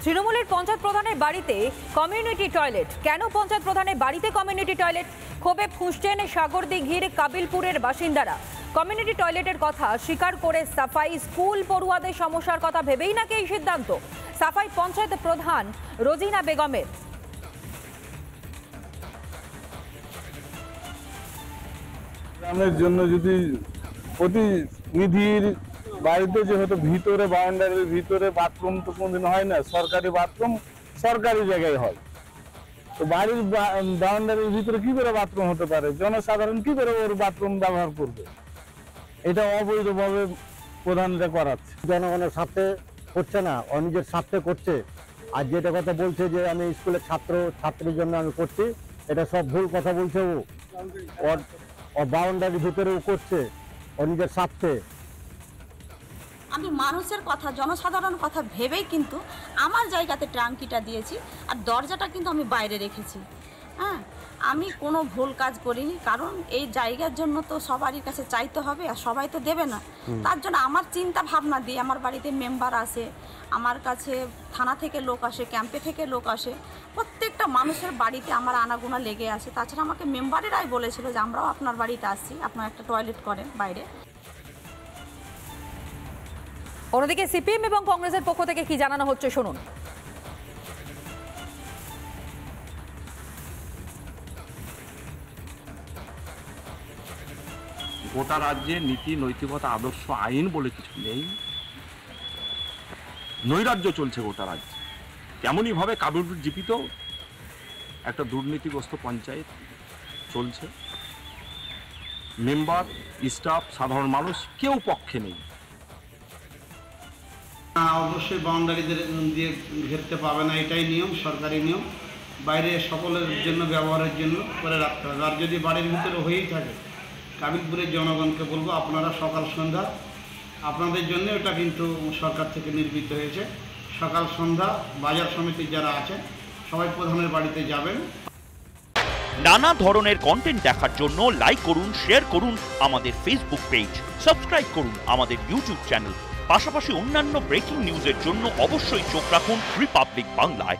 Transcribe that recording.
তৃণমূলের পঞ্চায়েত প্রধানের বাড়িতে কমিউনিটি টয়লেট। কেন পঞ্চায়েত প্রধানের বাড়িতে কমিউনিটি টয়লেট? ক্ষোভে ফুঁসছেন সাগরদিঘির কাবিলপুরের বাসিন্দারা। কমিউনিটি টয়লেটের কথা স্বীকার করে সাফাই স্কুল পড়ুয়াদের সমস্যার কথা ভেবেই নাকি এই সিদ্ধান্ত? সাফাই পঞ্চায়েত প্রধান রোজিনা বেগমের। গ্রামের জন্য যদি প্রতিনিধির বাড়িতে যেহেতু ভিতরে বাউন্ডারির ভিতরে বাথরুম তো কোনদিন হয় না, সরকারি বাথরুম সরকারি জায়গায় হয়, তো বাড়ির বাউন্ডারির ভিতরে কি করে বাথরুম হতে পারে? জনসাধারণ কি করে ওর বাথরুম ব্যবহার করবে? এটা অবৈধভাবে প্রধানরা করাচ্ছে। জনগণের স্বার্থে করছে না, ও নিজের স্বার্থে করছে। আর যেটা কথা বলছে যে আমি স্কুলের ছাত্রীর জন্য আমি করছি, এটা সব ভুল কথা বলছে। ও বাউন্ডারির ভিতরেও করছে ও নিজের স্বার্থে। আমি মানুষের কথা, জনসাধারণ কথা ভেবেই কিন্তু আমার জায়গাতে ট্যাঙ্কিটা দিয়েছি, আর দরজাটা কিন্তু আমি বাইরে রেখেছি। হ্যাঁ, আমি কোনো ভুল কাজ করিনি, কারণ এই জায়গার জন্য তো সবারই কাছে চাইতে হবে, আর সবাই তো দেবে না। তার জন্য আমার চিন্তা ভাবনা দিয়ে আমার বাড়িতে মেম্বার আসে, আমার কাছে থানা থেকে লোক আসে, ক্যাম্পে থেকে লোক আসে, প্রত্যেকটা মানুষের বাড়িতে আমার আনাগোনা লেগে আসে। তাছাড়া আমাকে মেম্বারেরাই বলেছিল যে আমরাও আপনার বাড়িতে আসছি, আপনার একটা টয়লেট করেন বাইরে। অন্যদিকে সিপিএম এবং কংগ্রেসের পক্ষ থেকে কি জানানো হচ্ছে শুনুন। গোটা রাজ্যে নীতি, নৈতিকতা, আদর্শ, আইন বলে কিছু নেই। নৈরাজ্য চলছে গোটা রাজ্যে। তেমনই ভাবে কাবিলপুর জিপিত একটা দুর্নীতিগ্রস্ত পঞ্চায়েত চলছে। মেম্বার, স্টাফ, সাধারণ মানুষ কেউ পক্ষে নেই। অবশ্যই বাউন্ডারি দিয়ে ঘেরতে পাবে না, এটাই নিয়ম, সরকারি নিয়ম। বাইরে সকলের জন্য ব্যবহারের জন্য করে রাখতে হবে। আর যদি বাড়ির ভিতরে হয়েই থাকে, কাবিলপুরের জনগণকে বলবো আপনারা সকাল সন্ধ্যা আপনাদের জন্য এটা কিন্তু সরকার থেকে নির্মিত হয়েছে। সকাল সন্ধ্যা বাজার সমিতির যারা আছেন সবাই প্রধানের বাড়িতে যাবেন। নানা ধরনের কন্টেন্ট দেখার জন্য লাইক করুন, শেয়ার করুন আমাদের ফেসবুক পেজ, সাবস্ক্রাইব করুন আমাদের ইউটিউব চ্যানেল। পাশাপাশি অন্যান্য ব্রেকিং নিউজের জন্য অবশ্যই চোখ রাখুন রিপাবলিক বাংলায়।